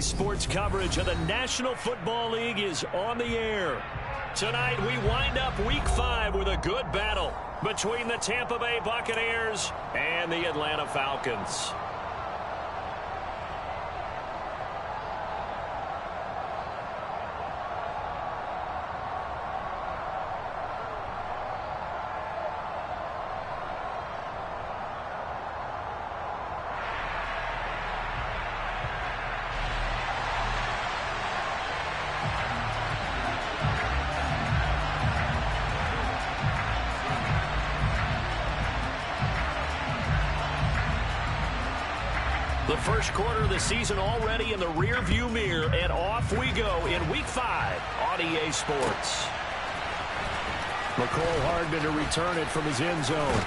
Sports coverage of the National Football League is on the air. Tonight, we wind up Week 5 with a good battle between the Tampa Bay Buccaneers and the Atlanta Falcons. The first quarter of the season already in the rearview mirror, and off we go in Week 5 on EA Sports. McCole Hardman to return it from his end zone.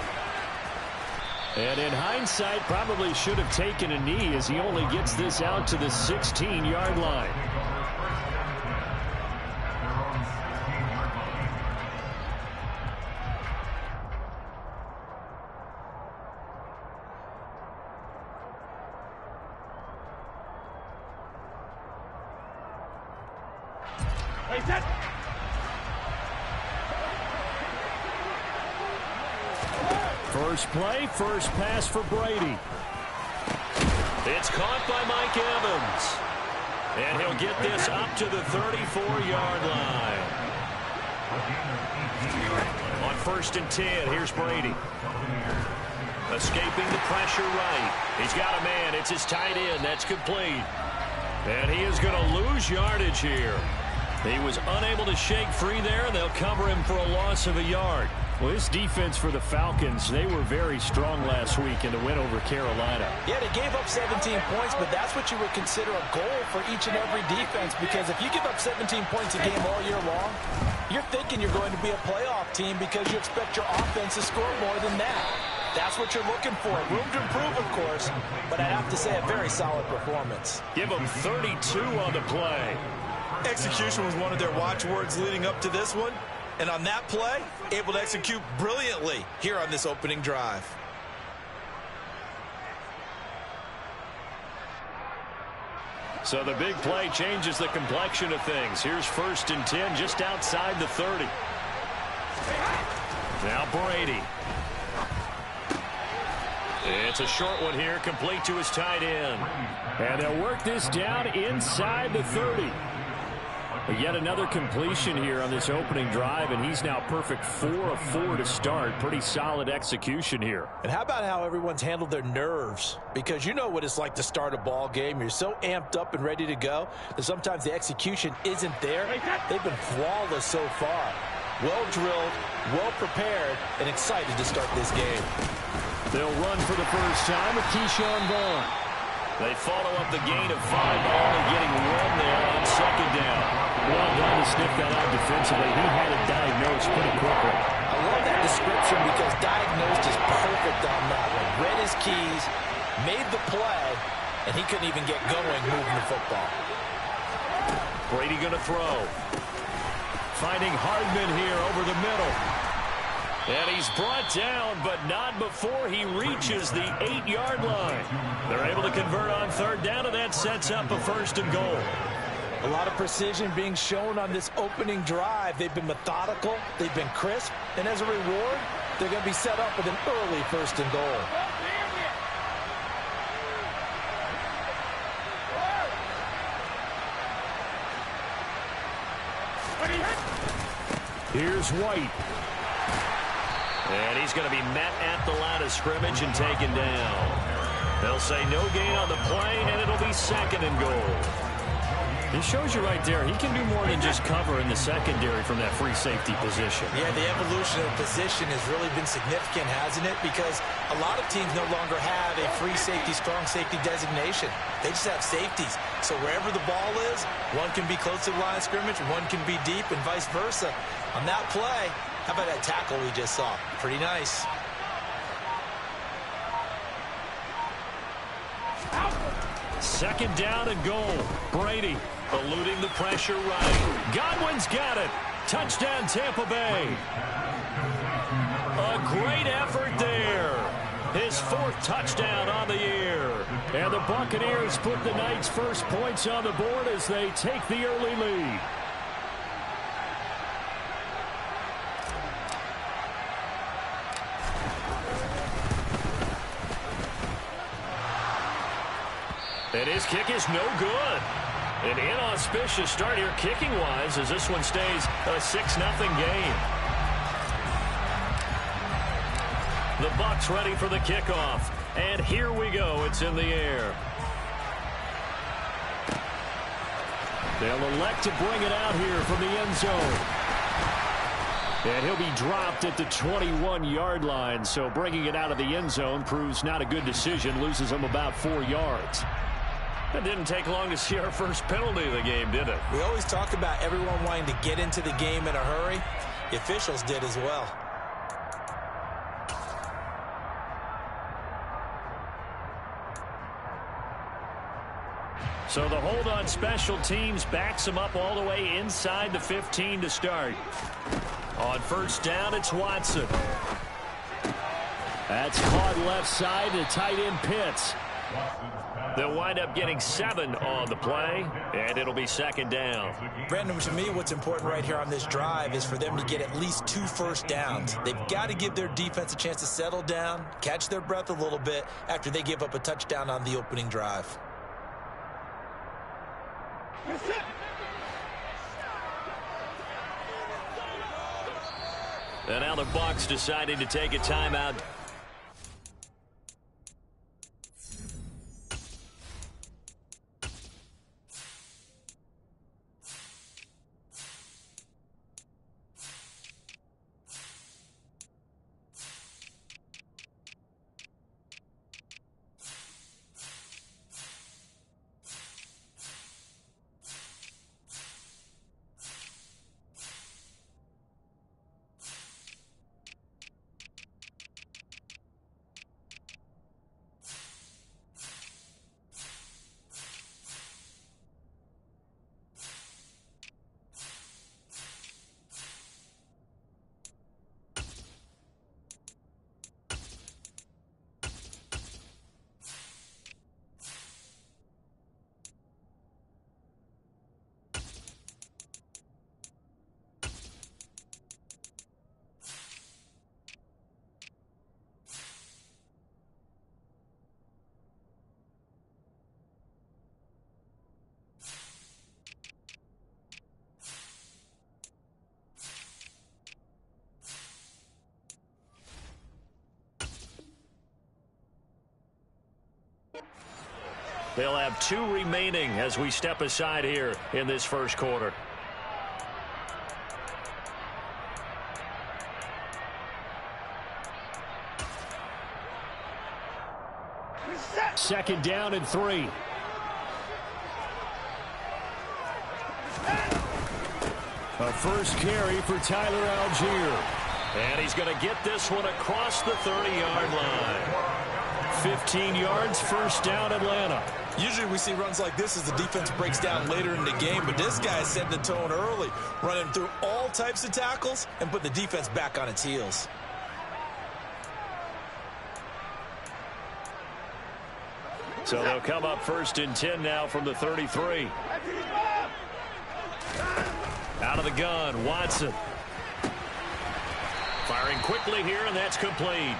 And in hindsight, probably should have taken a knee as he only gets this out to the 16-yard line. First play, first pass for Brady. It's caught by Mike Evans. And he'll get this up to the 34-yard line. On 1st and 10, here's Brady. Escaping the pressure right. He's got a man. It's his tight end. That's complete. And he is going to lose yardage here. He was unable to shake free there, and they'll cover him for a loss of a yard. Well, this defense for the Falcons, they were very strong last week in the win over Carolina. Yeah, they gave up 17 points, but that's what you would consider a goal for each and every defense, because if you give up 17 points a game all year long, you're thinking you're going to be a playoff team because you expect your offense to score more than that. That's what you're looking for. Room to improve, of course, but I have to say a very solid performance. Give them 32 on the play. Execution was one of their watchwords leading up to this one. And on that play, able to execute brilliantly here on this opening drive. So the big play changes the complexion of things. Here's 1st and 10 just outside the 30. Now Brady. It's a short one here, complete to his tight end. And they'll work this down inside the 30. But yet another completion here on this opening drive, and he's now perfect 4 of 4 to start. Pretty solid execution here. And how about how everyone's handled their nerves? Because you know what it's like to start a ball game. You're so amped up and ready to go that sometimes the execution isn't there. They've been flawless so far. Well drilled, well prepared, and excited to start this game. They'll run for the first time with Keyshawn Vaughn. They follow up the gain of 5, only getting 1 there on 2nd down. Well done to sniff that out defensively. He had it diagnosed pretty quickly. I love that description because diagnosed is perfect on that one. Read his keys, made the play, and he couldn't even get going moving the football. Brady going to throw. Finding Hardman here over the middle. And he's brought down, but not before he reaches the 8-yard line. They're able to convert on 3rd down, and that sets up a 1st and goal. A lot of precision being shown on this opening drive. They've been methodical, they've been crisp, and as a reward, they're going to be set up with an early 1st and goal. Here's White. And he's going to be met at the line of scrimmage and taken down. They'll say no gain on the play, and it'll be 2nd and goal. It shows you right there, he can do more than just cover in the secondary from that free safety position. Yeah, the evolution of the position has really been significant, hasn't it? Because a lot of teams no longer have a free safety, strong safety designation. They just have safeties. So wherever the ball is, one can be close to the line of scrimmage, one can be deep, and vice versa. On that play, how about that tackle we just saw? Pretty nice. 2nd down and goal. Brady eluding the pressure right. Godwin's got it. Touchdown, Tampa Bay. A great effort there. His his 4th touchdown on the year. And the Buccaneers put the night's first points on the board as they take the early lead. And his kick is no good. An inauspicious start here kicking-wise as this one stays a 6-0 game. The Bucs ready for the kickoff. And here we go. It's in the air. They'll elect to bring it out here from the end zone. And he'll be dropped at the 21-yard line. So bringing it out of the end zone proves not a good decision. Loses him about 4 yards. It didn't take long to see our first penalty of the game, did it? We always talk about everyone wanting to get into the game in a hurry. The officials did as well. So the hold on special teams backs him up all the way inside the 15 to start. On first down, it's Watson. That's caught left side to tight end Pitts. They'll wind up getting 7 on the play, and it'll be 2nd down. Brandon, to me, what's important right here on this drive is for them to get at least 2 first downs. They've got to give their defense a chance to settle down, catch their breath a little bit after they give up a touchdown on the opening drive. And now the Bucs deciding to take a timeout. They'll have 2 remaining as we step aside here in this first quarter. Second down and 3. A first carry for Tyler Algier. And he's going to get this one across the 30-yard line. 15 yards, first down, Atlanta. Usually we see runs like this as the defense breaks down later in the game, but this guy set the tone early, running through all types of tackles and put the defense back on its heels. So they'll come up 1st and 10 now from the 33. Out of the gun, Watson. Firing quickly here, and that's complete.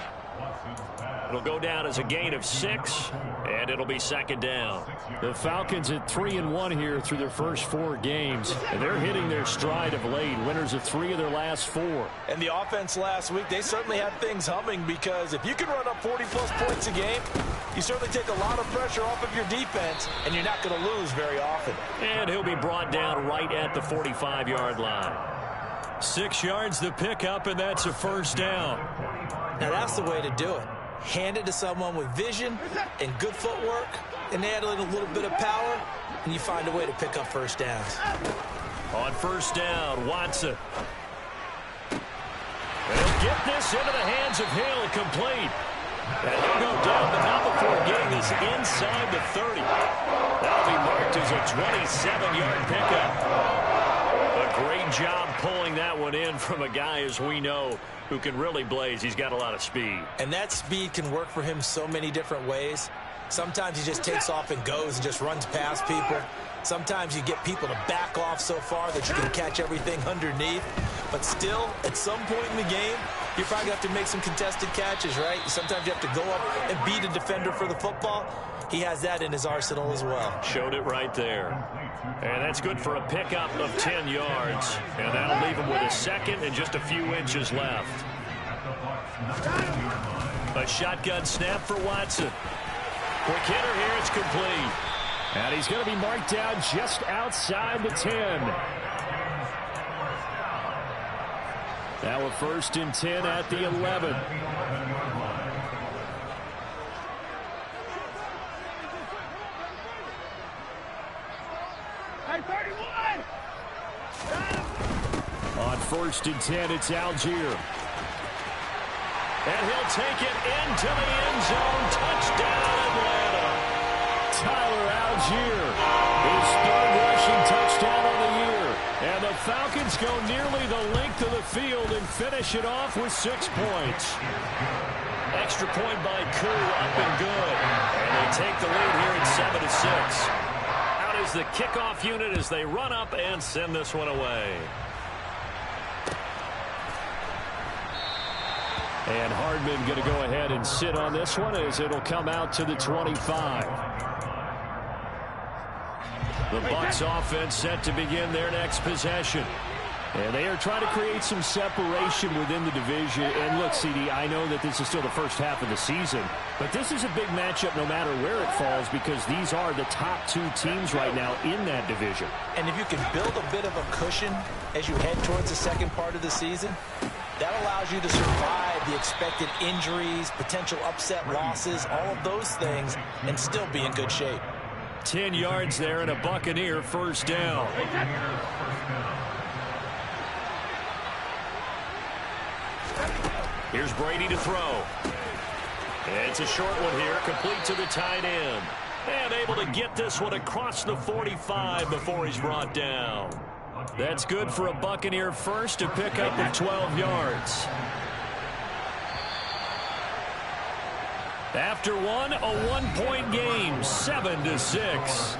It'll go down as a gain of 6, and it'll be 2nd down. The Falcons at 3-1 here through their first 4 games. And they're hitting their stride of late. Winners of 3 of their last 4. And the offense last week, they certainly had things humming, because if you can run up 40-plus points a game, you certainly take a lot of pressure off of your defense, and you're not going to lose very often. And he'll be brought down right at the 45-yard line. 6 yards the pickup, and that's a first down. Now that's the way to do it. Hand it to someone with vision and good footwork, and add a little bit of power, and you find a way to pick up first downs. On first down, Watson. And he'll get this into the hands of Hill, complete. And he'll go down, but not before getting this inside the 30. That'll be marked as a 27-yard pickup. A Great job pulling that one in from a guy, as we know, who can really blaze. He's got a lot of speed. And that speed can work for him so many different ways. Sometimes he just takes off and goes and just runs past people. Sometimes you get people to back off so far that you can catch everything underneath. But still, at some point in the game, you probably have to make some contested catches, right? Sometimes you have to go up and beat a defender for the football. He has that in his arsenal as well. Showed it right there. And that's good for a pickup of 10 yards. And that'll leave him with a second and just a few inches left. A shotgun snap for Watson. Quick hitter here, it's complete. And he's going to be marked down just outside the 10. Now a 1st and 10 at the 11. On 1st and 10, it's Algier. And he'll take it into the end zone. Touchdown, Atlanta. Tyler Algier, his 3rd rushing touchdown of the year. And the Falcons go nearly the length of the field and finish it off with 6 points. Extra point by Koo, up and good. And they take the lead here at 7-6. Out is the kickoff unit as they run up and send this one away. And Hardman going to go ahead and sit on this one as it'll come out to the 25. The Bucs offense set to begin their next possession. And they are trying to create some separation within the division. And look, CD, I know that this is still the first half of the season, but this is a big matchup no matter where it falls because these are the top 2 teams right now in that division. And if you can build a bit of a cushion as you head towards the second part of the season, that allows you to survive the expected injuries, potential upset losses, all of those things, and still be in good shape. 10 yards there and a Buccaneer 1st down. Here's Brady to throw. It's a short one here, complete to the tight end. And able to get this one across the 45 before he's brought down. That's good for a Buccaneer 1st to pick up of 12 yards. After one, a 1-point game, 7-6.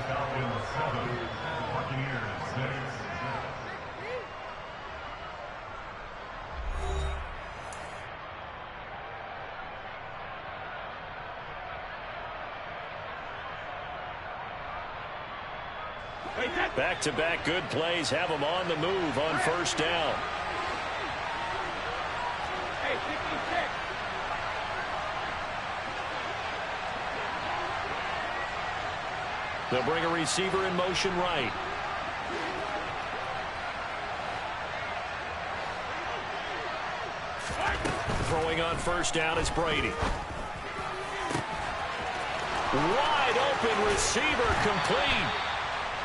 Back-to-back good plays have them on the move on 1st down. They'll bring a receiver in motion right. Throwing on 1st down is Brady. Wide open receiver, complete.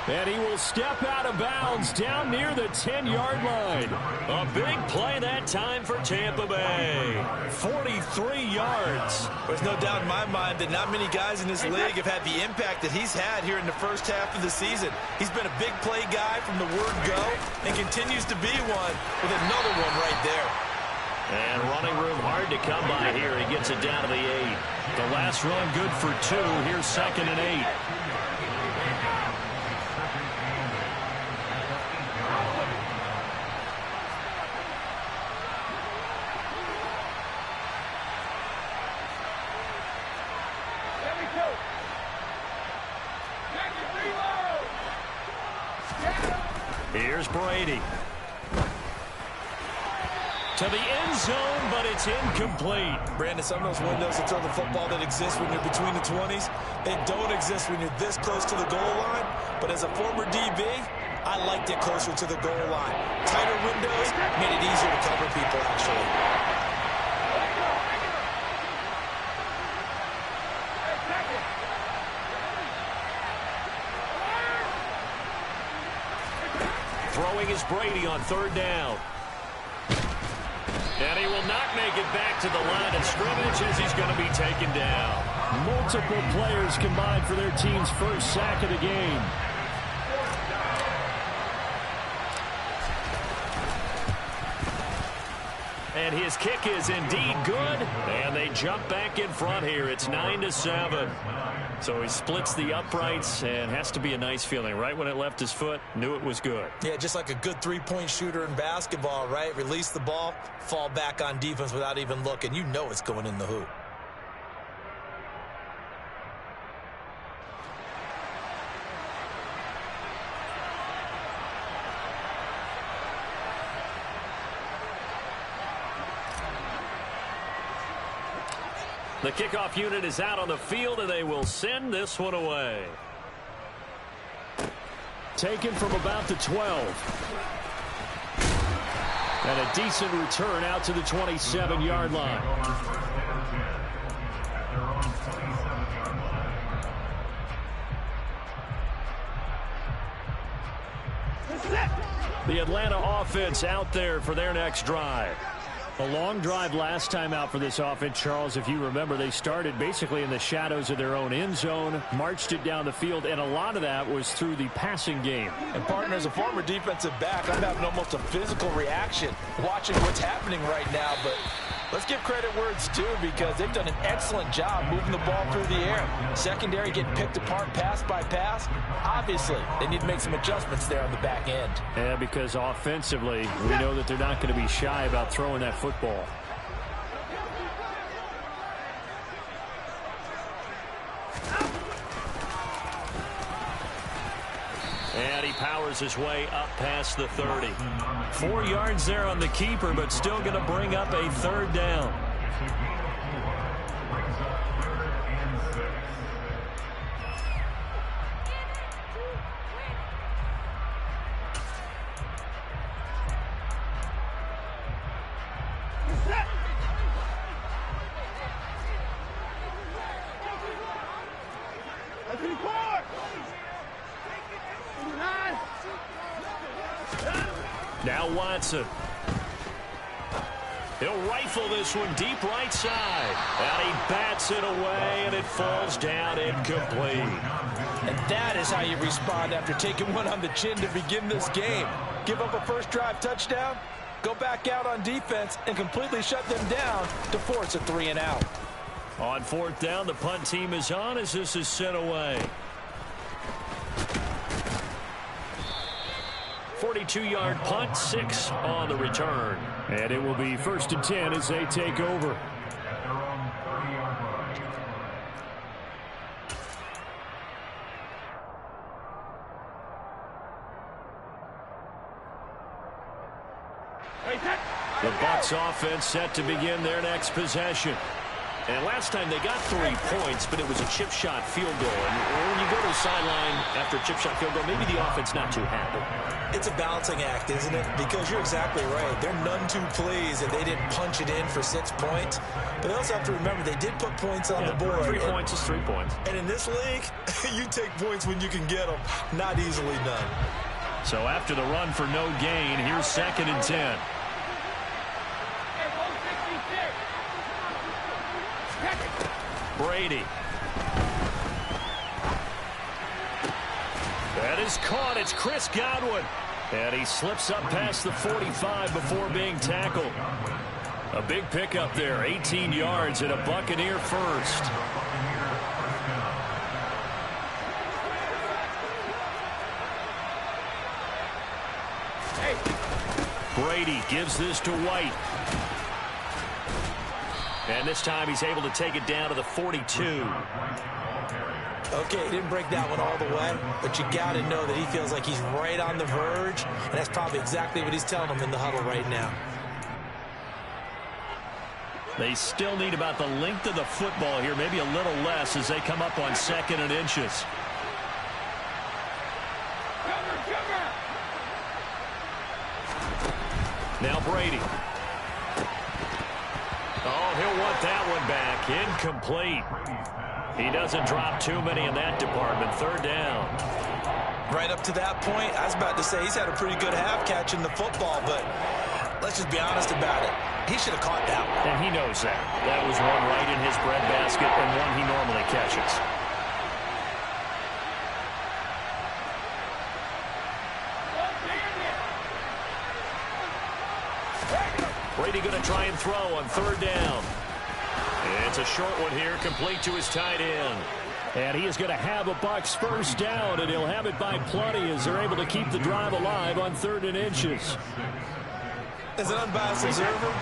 And he will step out of bounds down near the 10-yard line. A big play that time for Tampa Bay. 43 yards. There's no doubt in my mind that not many guys in this league have had the impact that he's had here in the first half of the season. He's been a big play guy from the word go and continues to be one with another one right there. And running room hard to come by here. He gets it down to the 8. The last run good for 2. Here's 2nd and 8. Here's Brady. To the end zone, but it's incomplete. Brandon, some of those windows to throw the football that exist when you're between the 20s, they don't exist when you're this close to the goal line. But as a former DB, I liked it closer to the goal line. Tighter windows made it easier to cover people, actually. Throwing is Brady on 3rd down. And he will not make it back to the line of scrimmage as he's going to be taken down. Multiple players combined for their team's 1st sack of the game. And his kick is indeed good. And they jump back in front here. It's 9-7. So he splits the uprights and has to be a nice feeling. Right when it left his foot, knew it was good. Yeah, just like a good three-point shooter in basketball, right? Release the ball, fall back on defense without even looking. You know it's going in the hoop. The kickoff unit is out on the field, and they will send this one away. Taken from about the 12. And a decent return out to the 27-yard line. The Atlanta offense out there for their next drive. A long drive last time out for this offense, Charles. If you remember, they started basically in the shadows of their own end zone, marched it down the field, and a lot of that was through the passing game. And, partner, as a former defensive back, I'm having almost a physical reaction watching what's happening right now. But let's give credit where it's due, because they've done an excellent job moving the ball through the air. Secondary getting picked apart pass by pass. Obviously, they need to make some adjustments there on the back end. Yeah, because offensively, we know that they're not going to be shy about throwing that football. And he powers his way up past the 30. 4 yards there on the keeper, but still going to bring up a third down. Now Watson. He'll rifle this one deep right side. And he bats it away, and it falls down incomplete. And that is how you respond after taking one on the chin to begin this game. Give up a first drive touchdown, go back out on defense, and completely shut them down to force a 3-and-out. On fourth down, the punt team is on as this is sent away. 42-yard punt, 6 on the return. And it will be 1st and 10 as they take over. The Bucs offense set to begin their next possession. And last time they got 3 points, but it was a chip shot field goal. And when you go to the sideline after a chip shot field goal, maybe the offense not too happy. It's a balancing act, isn't it? Because you're exactly right. They're none too pleased that they didn't punch it in for 6 points. But they also have to remember they did put points on the board. 3 points is 3 points. And in this league, you take points when you can get them, not easily done. So after the run for no gain, here's 2nd and 10. Brady. That is caught. It's Chris Godwin. And he slips up past the 45 before being tackled. A big pickup there. 18 yards and a Buccaneer first. Brady gives this to White. And this time he's able to take it down to the 42. Okay, he didn't break that one all the way, but you got to know that he feels like he's right on the verge, and that's probably exactly what he's telling them in the huddle right now. They still need about the length of the football here, maybe a little less as they come up on 2nd and inches. Now Brady. Oh, he'll want that one back. Incomplete. He doesn't drop too many in that department. 3rd down. Right up to that point, I was about to say he's had a pretty good half catching the football, but let's just be honest about it. He should have caught that one. And he knows that. That was one right in his breadbasket and one he normally catches. Brady going to try and throw on third down. It's a short one here, complete to his tight end. And he is going to have a Bucs first down, and he'll have it by plenty as they're able to keep the drive alive on 3rd and inches. As an unbiased observer,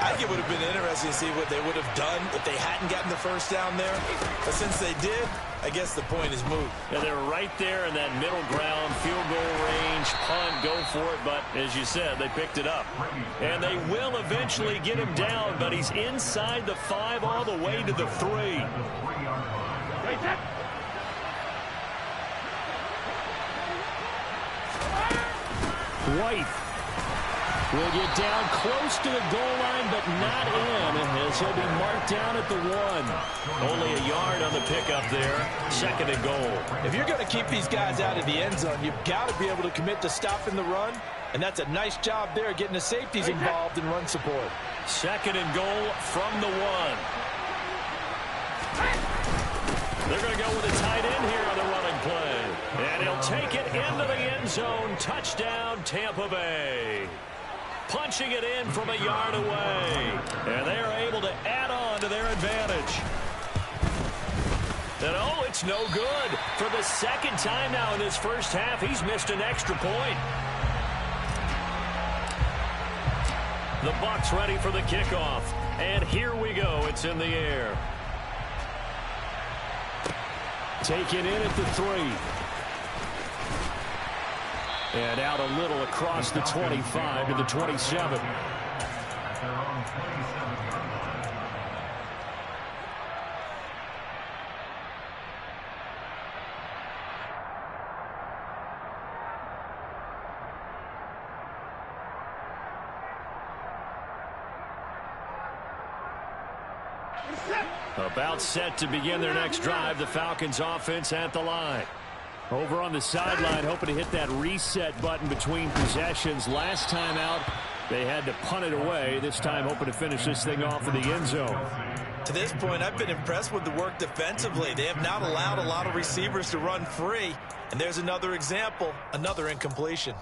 I think it would have been interesting to see what they would have done if they hadn't gotten the first down there. But since they did, I guess the point is moot. And they're right there in that middle ground, field goal range, punt, go for it. But as you said, they picked it up. And they will eventually get him down, but he's inside the 5 all the way to the 3. White will get down close to the goal line, but not in, as he'll be marked down at the 1. Only a yard on the pickup there. 2nd and goal. If you're going to keep these guys out of the end zone, you've got to be able to commit to stopping the run, and that's a nice job there getting the safeties involved in run support. 2nd and goal from the 1. They're going to go with a tight end here on the running play. And he'll take it into the end zone. Touchdown, Tampa Bay. Punching it in from a yard away. And they are able to add on to their advantage. And oh, it's no good. For the 2nd time now in this first half, he's missed an extra point. The Bucs ready for the kickoff. And here we go. It's in the air. Taken in at the 3. And out a little across the 25 to the 27. About set to begin their next drive. The Falcons offense at the line. Over on the sideline, hoping to hit that reset button between possessions. Last time out, they had to punt it away. This time, hoping to finish this thing off in the end zone. To this point, I've been impressed with the work defensively. They have not allowed a lot of receivers to run free. And there's another example, another incompletion.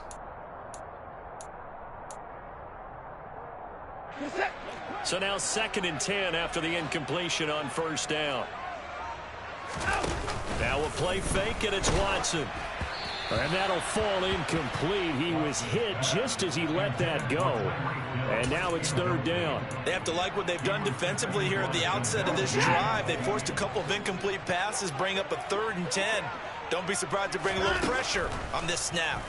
So now 2nd and 10 after the incompletion on first down. Now a play fake, and it's Watson. And that'll fall incomplete. He was hit just as he let that go. And now it's 3rd down. They have to like what they've done defensively here at the outset of this drive. They forced a couple of incomplete passes, bring up a 3rd and 10. Don't be surprised to bring a little pressure on this snap.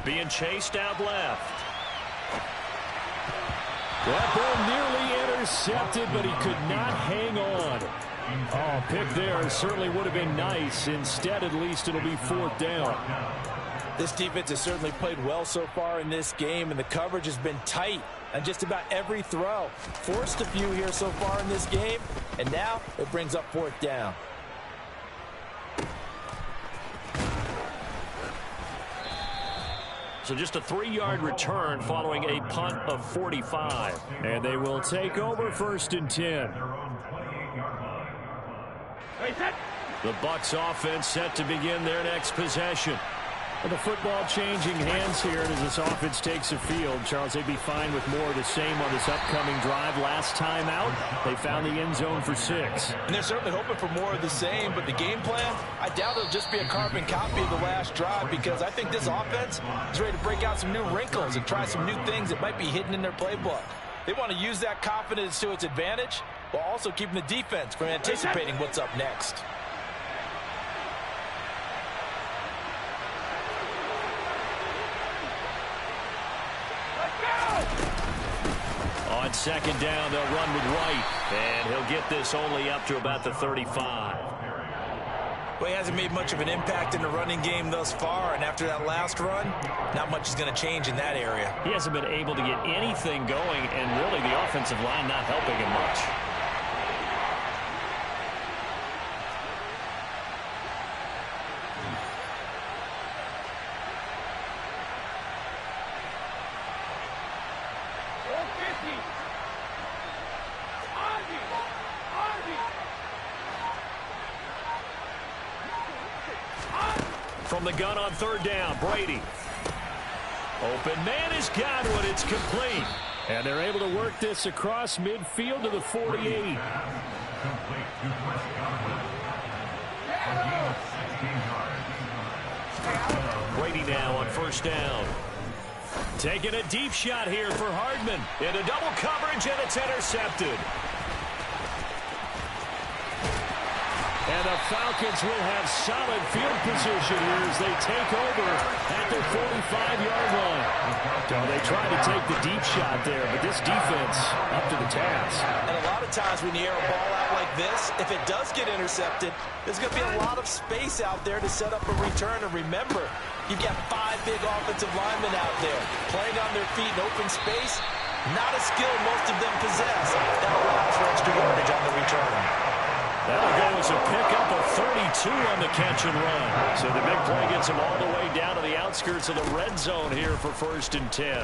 Being chased out left. That ball nearly intercepted, but he could not hang on. Oh, pick there certainly would have been nice. Instead, at least it'll be 4th down. This defense has certainly played well so far in this game, and the coverage has been tight on just about every throw. Forced a few here so far in this game, and now it brings up 4th down. So just a 3-yard return following a punt of 45. And they will take over 1st and 10. The Bucs offense set to begin their next possession. And the football changing hands here as this offense takes the field. Charles, they'd be fine with more of the same on this upcoming drive. Last time out, they found the end zone for 6. And they're certainly hoping for more of the same, but the game plan, I doubt it'll just be a carbon copy of the last drive, because I think this offense is ready to break out some new wrinkles and try some new things that might be hidden in their playbook. They want to use that confidence to its advantage, while also keeping the defense from anticipating what's up next. On 2nd down, they'll run with White. And he'll get this only up to about the 35. Well, he hasn't made much of an impact in the running game thus far, and after that last run, not much is going to change in that area. He hasn't been able to get anything going, and really the offensive line not helping him much. From the gun on 3rd down, Brady. Open man is Godwin. It's complete. And they're able to work this across midfield to the 48. Brady now on first down. Taking a deep shot here for Hardman. Into double coverage, and it's intercepted. And the Falcons will have solid field position here as they take over at their 45-yard line. So they tried to take the deep shot there, but this defense up to the task. And a lot of times when you air a ball out like this, if it does get intercepted, there's going to be a lot of space out there to set up a return. And remember, you've got 5 big offensive linemen out there playing on their feet in open space. Not a skill most of them possess. That allows for extra yardage on the return. That'll go as a pickup of 32 on the catch and run. So the big play gets him all the way down to the outskirts of the red zone here for 1st and 10.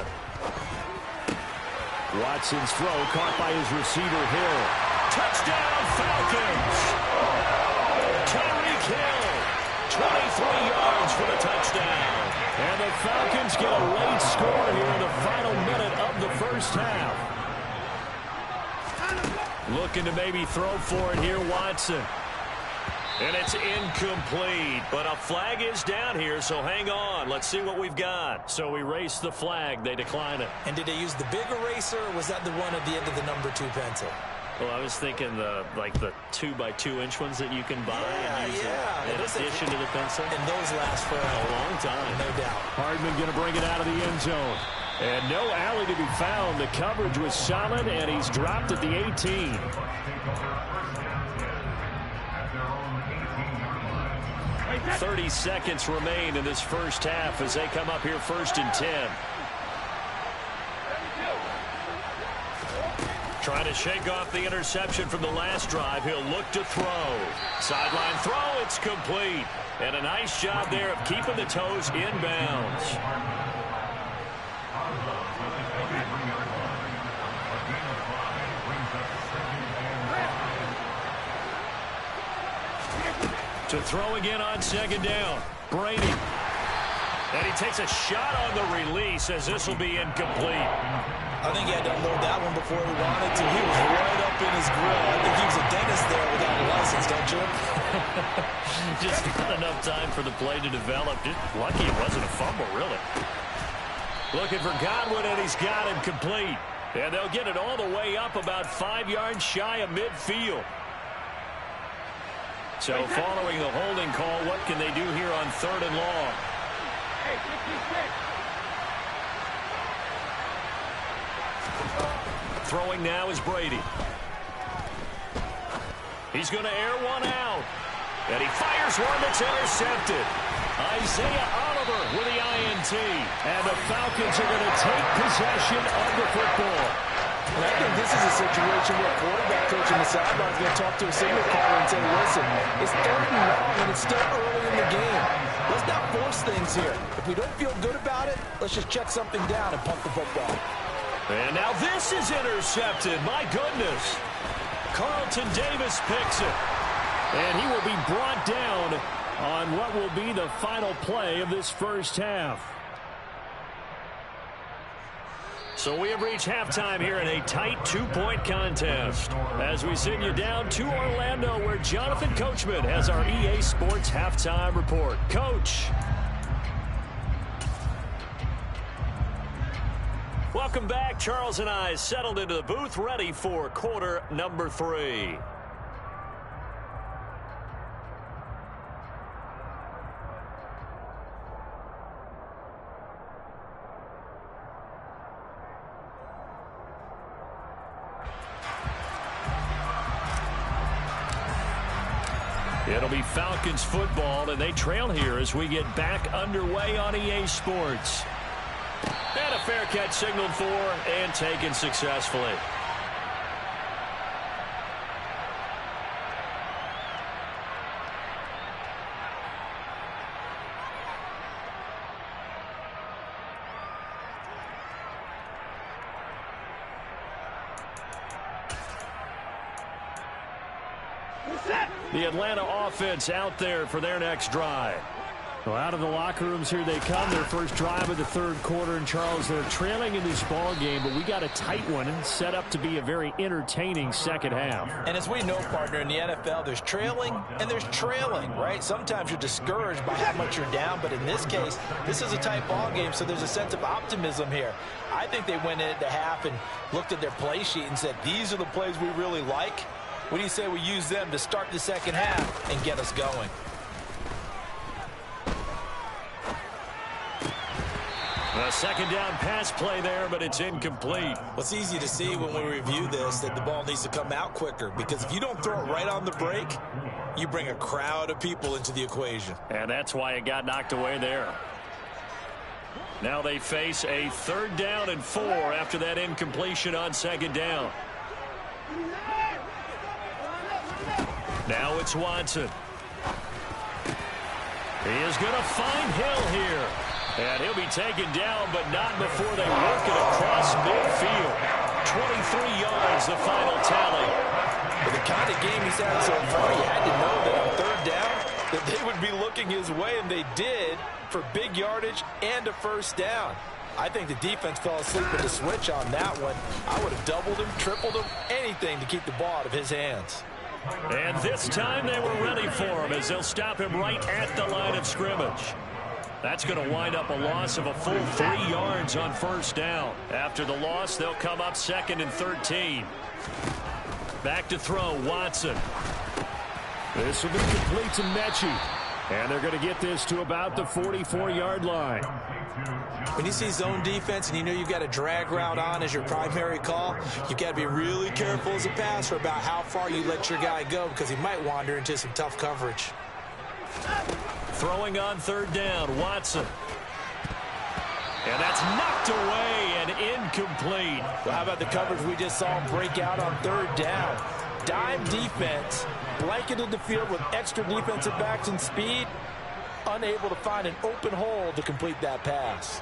Watson's throw caught by his receiver Hill. Touchdown Falcons! Tyreek Hill, 23 yards for the touchdown. And the Falcons get a late score here in the final minute of the first half. Looking to maybe throw for it here, Watson. And it's incomplete, but a flag is down here, so hang on. Let's see what we've got. So erase the flag. They decline it. And did they use the big eraser, or was that the one at the end of the number 2 pencil? Well, I was thinking the 2x2-inch ones that you can buy and use in addition to the pencil. And those last for a long time. No doubt. Hardman going to bring it out of the end zone. And no alley to be found. The coverage was solid, and he's dropped at the 18. "30 seconds remain in this first half as they come up here 1st and 10. Trying to shake off the interception from the last drive. He'll look to throw. Sideline throw, it's complete. And a nice job there of keeping the toes inbounds. To throw again on 2nd down. Brady. And he takes a shot on the release as this will be incomplete. I think he had to unload that one before he wanted to. He was right up in his grill. I think he was a dentist there without a license, don't you? Just not enough time for the play to develop. Just lucky it wasn't a fumble, really. Looking for Godwin, and he's got him complete. And they'll get it all the way up about 5 yards shy of midfield. So following the holding call, what can they do here on 3rd and long? Throwing now is Brady. He's going to air one out. And he fires one that's intercepted. Isaiah Oliver with the INT. And the Falcons are going to take possession of the football. And I think this is a situation where a quarterback coach on the sideline is going to talk to a signal caller and say, listen, it's 3rd and long and it's still early in the game. Let's not force things here. If we don't feel good about it, let's just check something down and punt the football. And now this is intercepted. My goodness. Carlton Davis picks it. And he will be brought down on what will be the final play of this first half. So we have reached halftime here in a tight 2-point contest. As we send you down to Orlando, where Jonathan Coachman has our EA Sports halftime report. Coach. Welcome back. Charles and I settled into the booth, ready for quarter number 3. It'll be Falcons football, and they trail here as we get back underway on EA Sports. And a fair catch signaled for and taken successfully. The Atlanta offense out there for their next drive. Well, out of the locker rooms here they come. Their first drive of the third quarter. And, Charles, they're trailing in this ball game, but we got a tight one and set up to be a very entertaining second half. And as we know, partner, in the NFL, there's trailing and there's trailing, right? Sometimes you're discouraged by how much you're down, but in this case, this is a tight ball game, so there's a sense of optimism here. I think they went into half and looked at their play sheet and said, these are the plays we really like. What do you say we use them to start the second half and get us going? A second down pass play there, but it's incomplete. Well, it's easy to see when we review this that the ball needs to come out quicker, because if you don't throw it right on the break, you bring a crowd of people into the equation. And that's why it got knocked away there. Now they face a 3rd down and 4 after that incompletion on second down. Now it's Watson. He is going to find Hill here. And he'll be taken down, but not before they work it across midfield. 23 yards, the final tally. With the kind of game he's had so far, you had to know that on 3rd down that they would be looking his way, and they did, for big yardage and a 1st down. I think the defense fell asleep with the switch on that one. I would have doubled him, tripled him, anything to keep the ball out of his hands. And this time they were ready for him as they'll stop him right at the line of scrimmage. That's going to wind up a loss of a full 3 yards on 1st down. After the loss, they'll come up 2nd and 13. Back to throw, Watson. This will be complete to Mechie. And they're going to get this to about the 44-yard line. When you see zone defense and you know you've got a drag route on as your primary call, you've got to be really careful as a passer about how far you let your guy go, because he might wander into some tough coverage. Throwing on 3rd down, Watson. And that's knocked away and incomplete. Well, how about the coverage we just saw him break out on 3rd down? Dime defense, blanketed the field with extra defensive backs and speed, unable to find an open hole to complete that pass.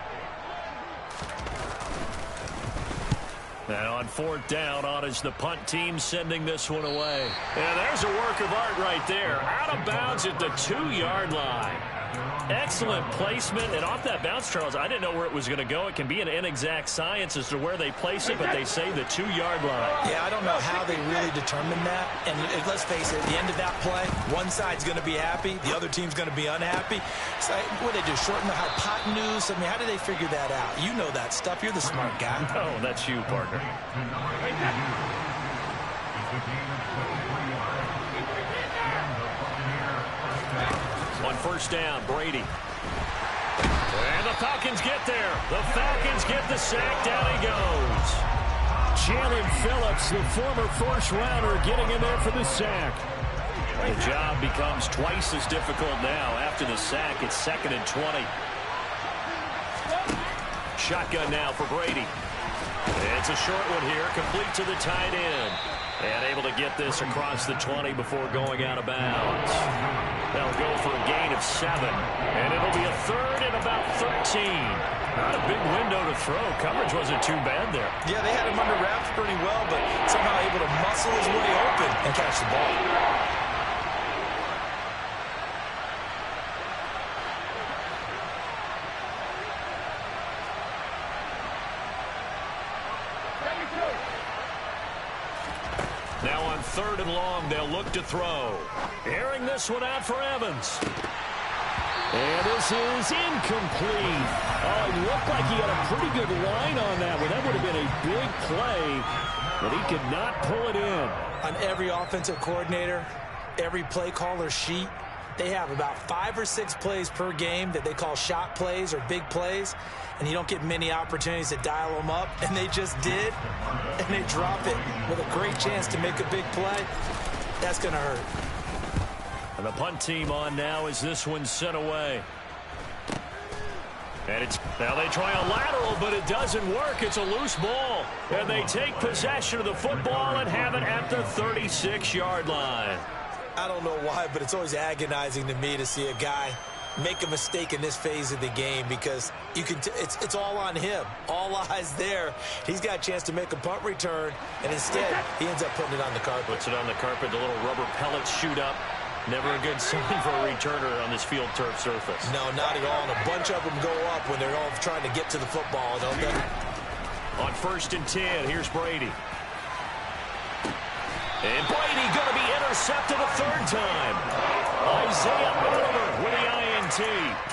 Now on 4th down, on is the punt team sending this one away. And there's a work of art right there. Out of bounds at the 2-yard line. Excellent placement. And off that bounce, Charles, I didn't know where it was going to go. It can be an inexact science as to where they place it, but they say the 2-yard line. Yeah, I don't know how they really determine that. And let's face it, at the end of that play, one side's going to be happy, the other team's going to be unhappy. So what do they do, shorten the hypotenuse? I mean, how do they figure that out? You know that stuff. You're the smart guy. Oh, that's you, partner. On 1st down, Brady. And the Falcons get there. The Falcons get the sack. Down he goes. Jalen Phillips, the former 1st-rounder, getting in there for the sack. The job becomes twice as difficult now. After the sack, it's 2nd and 20. Shotgun now for Brady. It's a short one here, complete to the tight end. And able to get this across the 20 before going out of bounds. They'll go for a gain of 7. And it'll be a 3rd and about 13. Not a big window to throw. Coverage wasn't too bad there. Yeah, they had him under wraps pretty well, but somehow able to muscle his way open and catch the ball. Now on 3rd and long, they'll look to throw. Airing this one out for Evans. And this is incomplete. Oh, it looked like he had a pretty good line on that one. That would have been a big play, but he could not pull it in. On every offensive coordinator, every play caller sheet, they have about 5 or 6 plays per game that they call shot plays or big plays, and you don't get many opportunities to dial them up, and they just did, and they drop it with a great chance to make a big play. That's going to hurt. And the punt team on now as this one's sent away. And it's now they try a lateral, but it doesn't work. It's a loose ball. And they take possession of the football and have it at the 36-yard line. I don't know why, but it's always agonizing to me to see a guy make a mistake in this phase of the game, because you can it's all on him. All eyes there. He's got a chance to make a punt return, and instead he ends up putting it on the carpet. Puts it on the carpet. The little rubber pellets shoot up. Never a good sign for a returner on this field turf surface. No, not at all. And a bunch of them go up when they're all trying to get to the football. On 1st and 10, here's Brady. And Brady going to be intercepted a third time. Isaiah Oliver with the INT.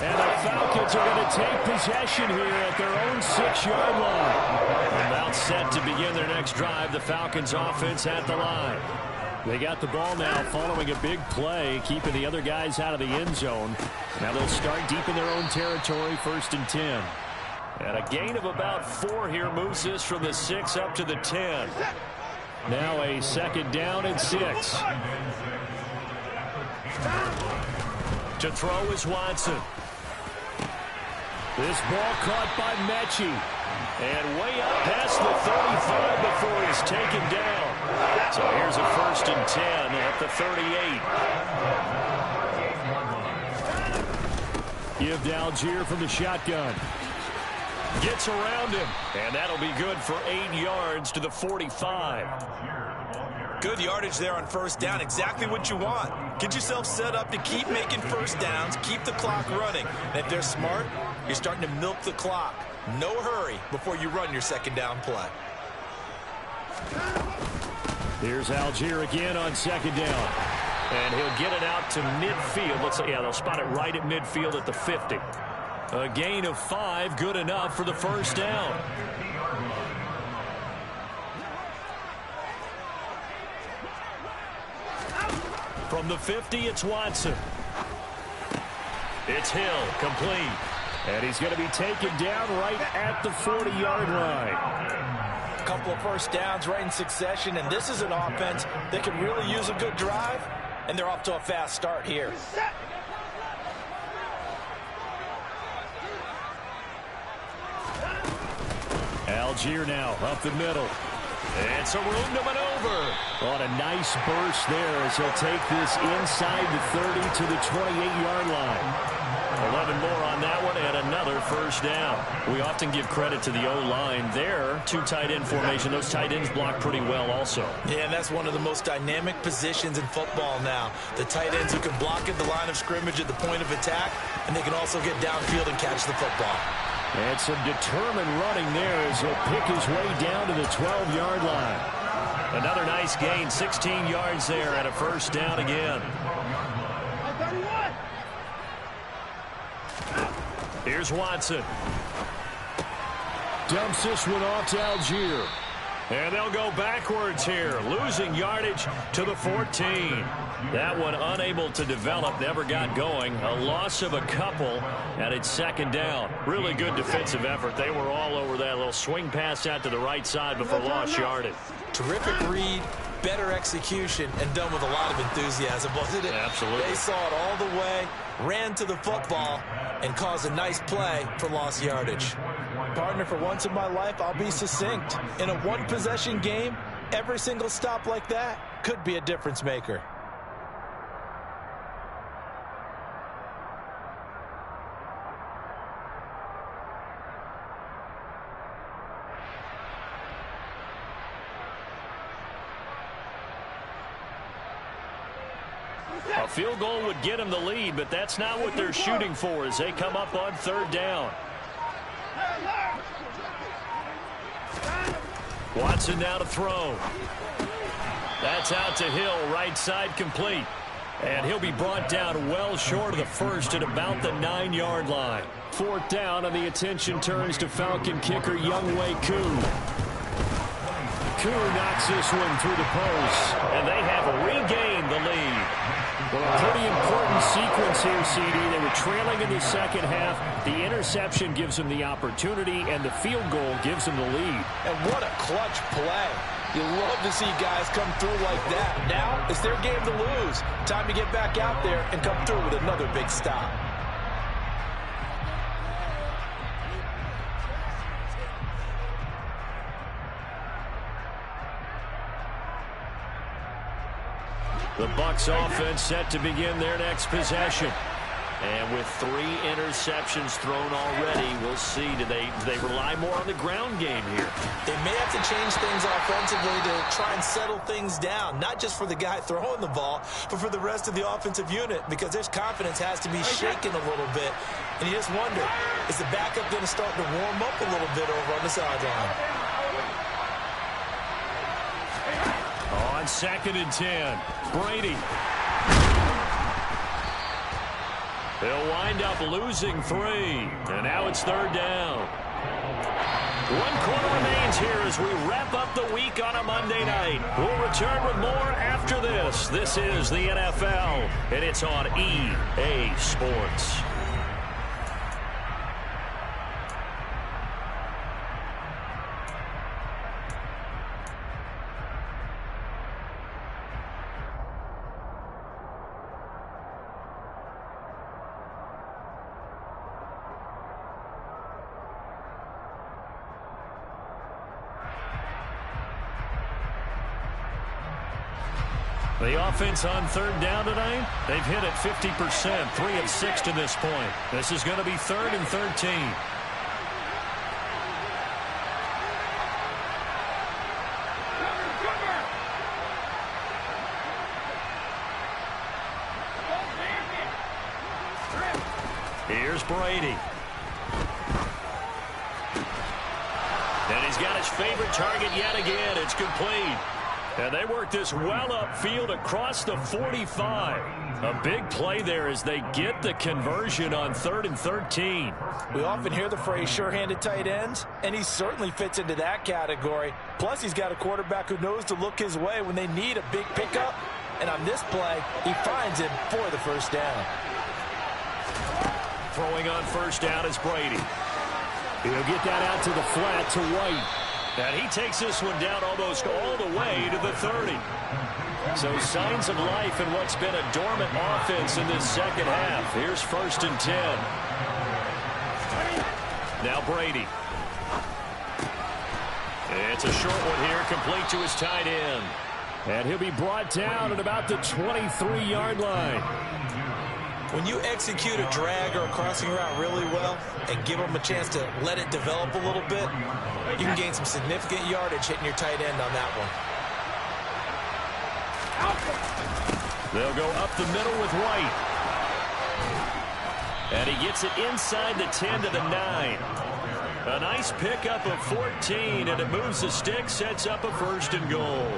And the Falcons are going to take possession here at their own 6-yard line. About set to begin their next drive. The Falcons offense at the line. They got the ball now following a big play, keeping the other guys out of the end zone. Now they'll start deep in their own territory, 1st and 10. And a gain of about 4 here moves this from the 6 up to the 10. Now a 2nd down and 6. To throw is Watson. This ball caught by Mechie. And way up past the 35 before he's taken down. So here's a 1st and 10 at the 38. Give to Algier from the shotgun. Gets around him. And that'll be good for 8 yards to the 45. Good yardage there on 1st down. Exactly what you want. Get yourself set up to keep making 1st downs, keep the clock running. And if they're smart, you're starting to milk the clock. No hurry before you run your 2nd down play. Here's Algier again on 2nd down. And he'll get it out to midfield. Let's say, yeah, they'll spot it right at midfield at the 50. A gain of 5, good enough for the 1st down. From the 50, it's Watson. It's Hill, complete. And he's going to be taken down right at the 40-yard line. A couple of 1st downs right in succession, and this is an offense that can really use a good drive, and they're off to a fast start here. Algier now up the middle. And some room to maneuver. On a nice burst there as he'll take this inside the 30 to the 28-yard line. 11 more on that one and another 1st down. We often give credit to the O-line there. 2 tight end formation. Those tight ends block pretty well also. Yeah, and that's one of the most dynamic positions in football now. The tight ends who can block at the line of scrimmage at the point of attack, and they can also get downfield and catch the football. And some determined running there as he'll pick his way down to the 12-yard line. Another nice gain, 16 yards there and a 1st down again. Here's Watson. Dumps this one off to Algier. And they'll go backwards here, losing yardage to the 14. That one unable to develop, never got going. A loss of a couple, and it's 2nd down. Really good defensive effort. They were all over that little swing pass out to the right side before lost yardage. Terrific read, better execution, and done with a lot of enthusiasm, wasn't it? Absolutely. They saw it all the way, ran to the football, and caused a nice play for lost yardage. Partner, for once in my life, I'll be succinct. In a 1-possession game, every single stop like that could be a difference maker. A field goal would get them the lead, but that's not what they're shooting for as they come up on 3rd down. Watson now to throw. That's out to Hill, right side complete. And he'll be brought down well short of the 1st at about the 9-yard line. 4th down, and the attention turns to Falcon kicker Younghoe Koo. Koo knocks this one through the post, and they have regained the lead. Well, a pretty important sequence here, CD. They were trailing in the 2nd half. The interception gives them the opportunity, and the field goal gives them the lead. And what a clutch play. You love to see guys come through like that. Now it's their game to lose. Time to get back out there and come through with another big stop. The Bucs offense set to begin their next possession. And with 3 interceptions thrown already, we'll see. Do they rely more on the ground game here? They may have have to change things offensively to try and settle things down, not just for the guy throwing the ball, but for the rest of the offensive unit, because their confidence has to be shaken a little bit. And you just wonder, is the backup going to start to warm up a little bit over on the sideline? On 2nd and 10, Brady. They'll wind up losing 3, and now it's 3rd down. 1 quarter remains here as we wrap up the week on a Monday night. We'll return with more after this. This is the NFL, and it's on EA Sports. The offense on 3rd down tonight, they've hit it 50%, 3 of 6 to this point. This is going to be 3rd and 13. Here's Brady. And he's got his favorite target yet again. It's complete. And they work this well upfield across the 45. A big play there as they get the conversion on 3rd and 13. We often hear the phrase sure-handed tight ends, and he certainly fits into that category. Plus, he's got a quarterback who knows to look his way when they need a big pickup. And on this play, he finds him for the 1st down. Throwing on 1st down is Brady. He'll get that out to the flat to White. And he takes this one down almost all the way to the 30. So signs of life in what's been a dormant offense in this 2nd half. Here's 1st and 10. Now Brady. It's a short one here, complete to his tight end. And he'll be brought down at about the 23-yard line. When you execute a drag or a crossing route really well and give them a chance to let it develop a little bit, you can gain some significant yardage hitting your tight end on that one. They'll go up the middle with White. And he gets it inside the 10 to the 9. A nice pickup of 14, and it moves the stick, sets up a 1st and goal.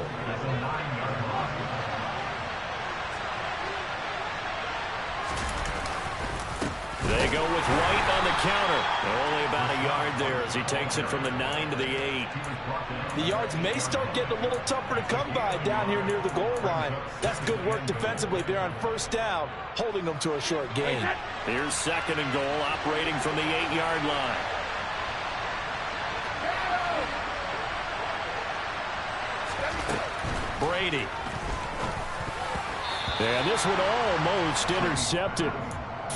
They go with White on the counter. Only about a yard there as he takes it from the 9 to the 8. The yards may start getting a little tougher to come by down here near the goal line. That's good work defensively there on 1st down, holding them to a short gain. Here's 2nd and goal, operating from the 8-yard line. Brady. And this one almost intercepted.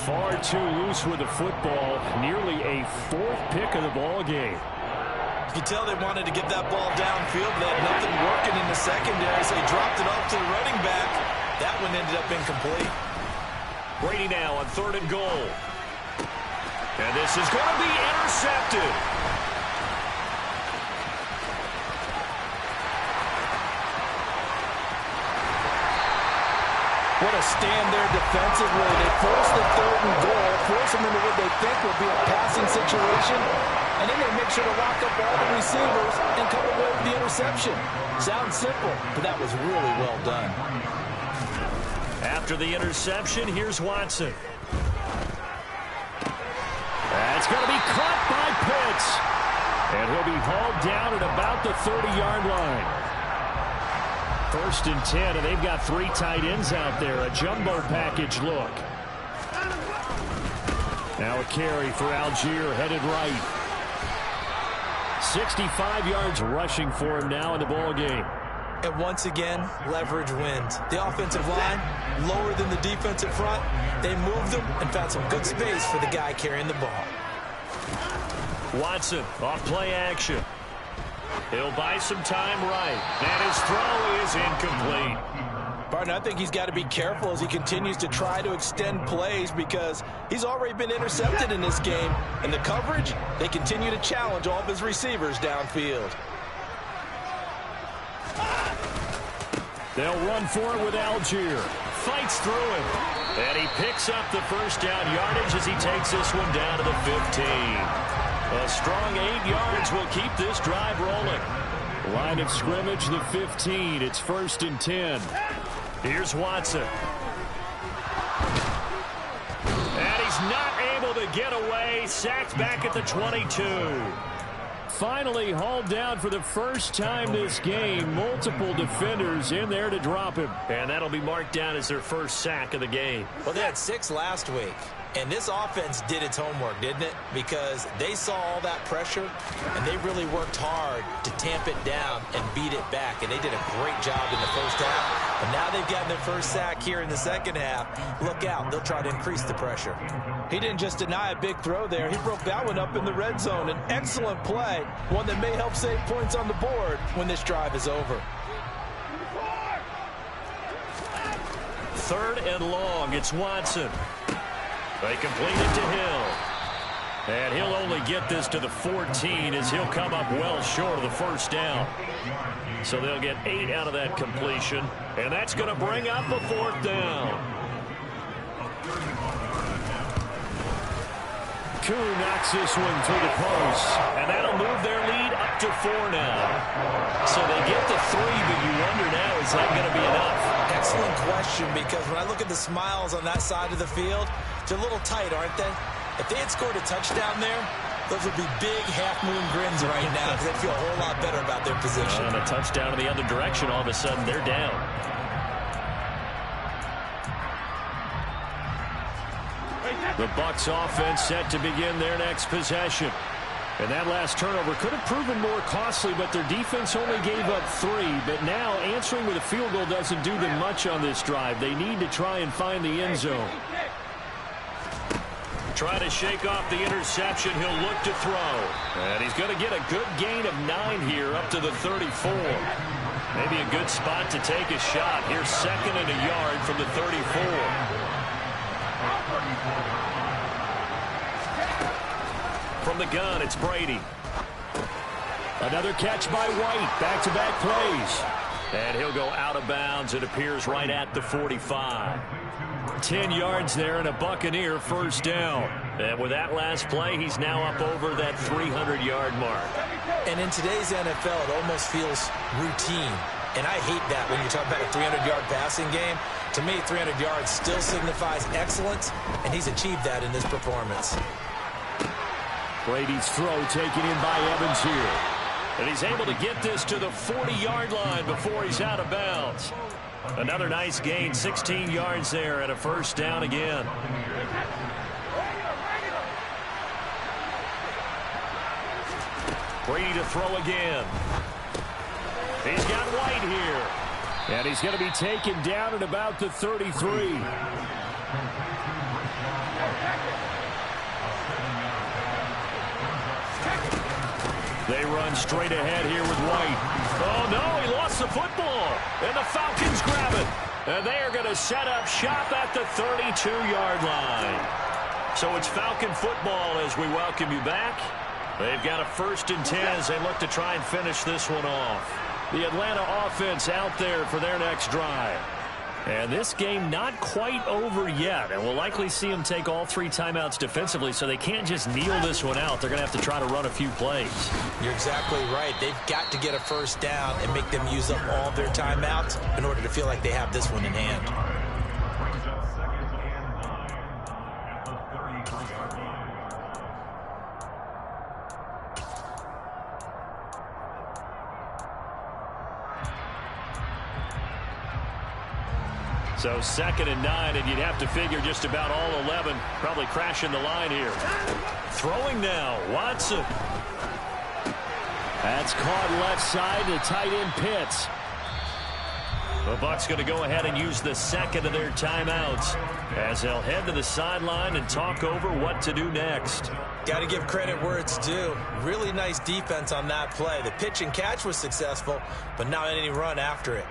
Far too loose with the football. Nearly a 4th pick of the ball game. You can tell they wanted to get that ball downfield. They had nothing working in the secondary, so they dropped it off to the running back. That one ended up incomplete. Brady now on 3rd and goal. And this is going to be intercepted. What a stand there defensively. They force the 3rd and goal, force them into what they think will be a passing situation, and then they make sure to lock up all the receivers and come away with the interception. Sounds simple, but that was really well done. After the interception, here's Watson. That's going to be caught by Pitts. And he'll be hauled down at about the 30-yard line. 1st and 10, and they've got 3 tight ends out there. A jumbo package look. Now a carry for Algier, headed right. 65 yards rushing for him now in the ball game. And once again, leverage wins. The offensive line, lower than the defensive front. They moved them and found some good space for the guy carrying the ball. Watson off play action. He'll buy some time right. And his throw is incomplete. Barton, I think he's got to be careful as he continues to try to extend plays because he's already been intercepted in this game. And the coverage, they continue to challenge all of his receivers downfield. They'll run for it with Algier. Fights through him. And he picks up the first down yardage as he takes this one down to the 15. A strong 8 yards will keep this drive rolling. Line of scrimmage, the 15. It's 1st and 10. Here's Watson. And he's not able to get away. Sacked back at the 22. Finally hauled down for the first time this game. Multiple defenders in there to drop him. And that'll be marked down as their first sack of the game. Well, they had 6 last week. And this offense did its homework, didn't it? Because they saw all that pressure, and they really worked hard to tamp it down and beat it back. And they did a great job in the first half. But now they've gotten their first sack here in the second half. Look out. They'll try to increase the pressure. He didn't just deny a big throw there. He broke that one up in the red zone. An excellent play, one that may help save points on the board when this drive is over. 3rd and long. It's Watson. They complete it to Hill. And he'll only get this to the 14 as he'll come up well short of the first down. So they'll get 8 out of that completion. And that's going to bring up a 4th down. Koo knocks this one through the post. And that'll move their lead up to 4 now. So they get the 3, but you wonder now, is that going to be enough? Excellent question, because when I look at the smiles on that side of the field, they're a little tight, aren't they? If they had scored a touchdown there, those would be big half-moon grins right now because they feel a whole lot better about their position. And a touchdown in the other direction, all of a sudden they're down. The Bucs offense set to begin their next possession. And that last turnover could have proven more costly, but their defense only gave up 3. But now answering with a field goal doesn't do them much on this drive. They need to try and find the end zone. Try to shake off the interception. He'll look to throw. And he's going to get a good gain of 9 here up to the 34. Maybe a good spot to take a shot. Here's 2nd and a yard from the 34. From the gun, it's Brady. Another catch by White. Back-to-back plays. And he'll go out of bounds. It appears right at the 45. 10 yards there and a Buccaneer first down. And with that last play, he's now up over that 300-yard mark. And in today's NFL, it almost feels routine. And I hate that when you talk about a 300-yard passing game. To me, 300 yards still signifies excellence, and he's achieved that in this performance. Brady's throw taken in by Evans here. And he's able to get this to the 40-yard line before he's out of bounds. Another nice gain, 16 yards there and a first down again. Brady to throw again. He's got White here. And he's going to be taken down at about the 33. They run straight ahead here with White. Oh, no, he lost the football. And the Falcons grab it. And they are going to set up shop at the 32-yard line. So it's Falcon football as we welcome you back. They've got a 1st and 10 as they look to try and finish this one off. The Atlanta offense out there for their next drive. And this game not quite over yet. And we'll likely see them take all 3 timeouts defensively, so they can't just kneel this one out. They're going to have to try to run a few plays. You're exactly right. They've got to get a first down and make them use up all their timeouts in order to feel like they have this one in hand. So 2nd and 9, and you'd have to figure just about all 11 probably crashing the line here. Throwing now, Watson. That's caught left side to tight end Pitts. The Bucs going to go ahead and use the 2nd of their timeouts as they'll head to the sideline and talk over what to do next. Got to give credit where it's due. Really nice defense on that play. The pitch and catch was successful, but not any run after it.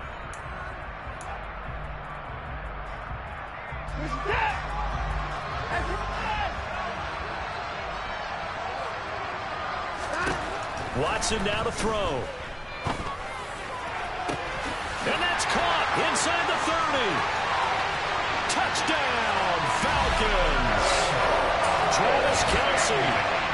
Watson now to throw. And that's caught Touchdown, Falcons! Travis Kelce,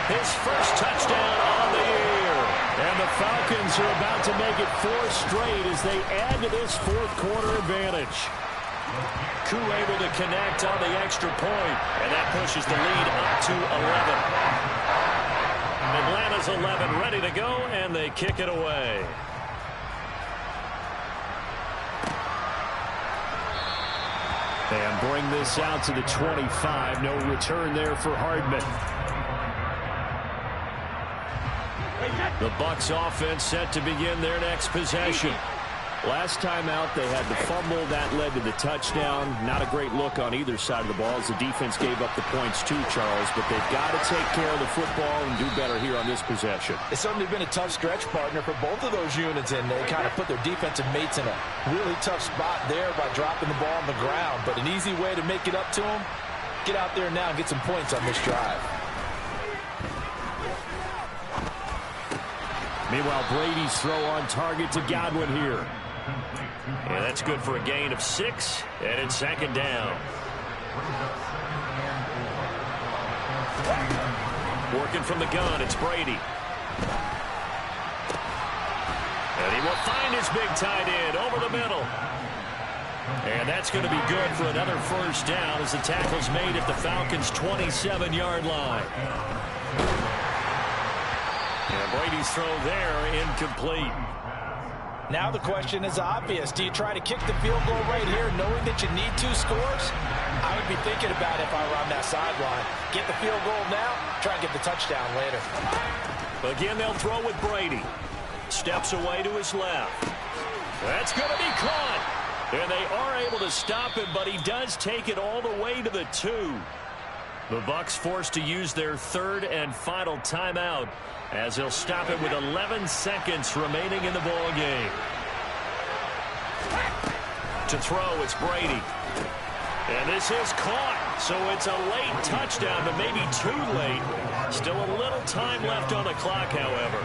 his first touchdown on the year. And the Falcons are about to make it 4 straight as they add to this fourth quarter advantage. Koo able to connect on the extra point, and that pushes the lead up to 11. Atlanta's 11 ready to go, and they kick it away. And bring this out to the 25. No return there for Hardman. The Bucs offense set to begin their next possession. Last time out, they had the fumble. That led to the touchdown. Not a great look on either side of the ball as the defense gave up the points too, Charles. But they've got to take care of the football and do better here on this possession. It's certainly been a tough stretch, partner, for both of those units, and they kind of put their defensive mates in a really tough spot there by dropping the ball on the ground. But an easy way to make it up to them, get out there now and get some points on this drive. Meanwhile, Brady's throw on target to Godwin here. And that's good for a gain of 6, and it's second down. Working from the gun, it's Brady. And he will find his big tight end over the middle. And that's going to be good for another first down as the tackle's made at the Falcons' 27-yard line. And Brady's throw there incomplete. Now the question is obvious. Do you try to kick the field goal right here knowing that you need 2 scores? I would be thinking about it if I were on that sideline. Get the field goal now, try and get the touchdown later. Again, they'll throw with Brady. Steps away to his left. That's going to be caught. And they are able to stop him, but he does take it all the way to the 2. The Bucs forced to use their third and final timeout as they'll stop it with 11 seconds remaining in the ball game. To throw, it's Brady. And this is caught. So it's a late touchdown, but maybe too late. Still a little time left on the clock, however.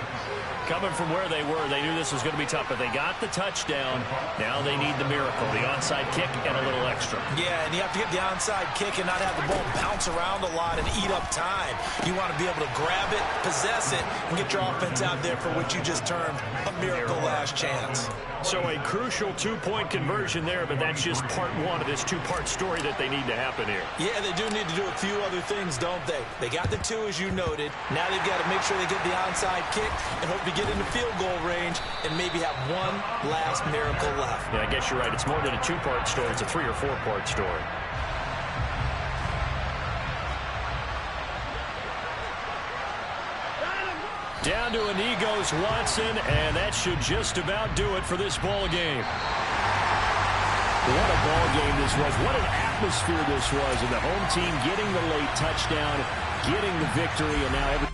Coming from where they were, they knew this was going to be tough, but they got the touchdown. Now they need the miracle, the onside kick and a little extra. Yeah, and you have to get the onside kick and not have the ball bounce around a lot and eat up time. You want to be able to grab it, possess it, and get your offense out there for what you just termed a miracle last chance. So a crucial 2-point conversion there, but that's just part 1 of this 2-part story that they need to happen here. Yeah, they do need to do a few other things, don't they? They got the 2, as you noted. Now they've got to make sure they get the onside kick and hope to get into field goal range and maybe have one last miracle left. Yeah, I guess you're right. It's more than a 2-part story. It's a 3- or 4-part story. Down to a knee goes Watson, and that should just about do it for this ball game. What a ball game this was. What an atmosphere this was. And the home team getting the late touchdown, getting the victory, and now every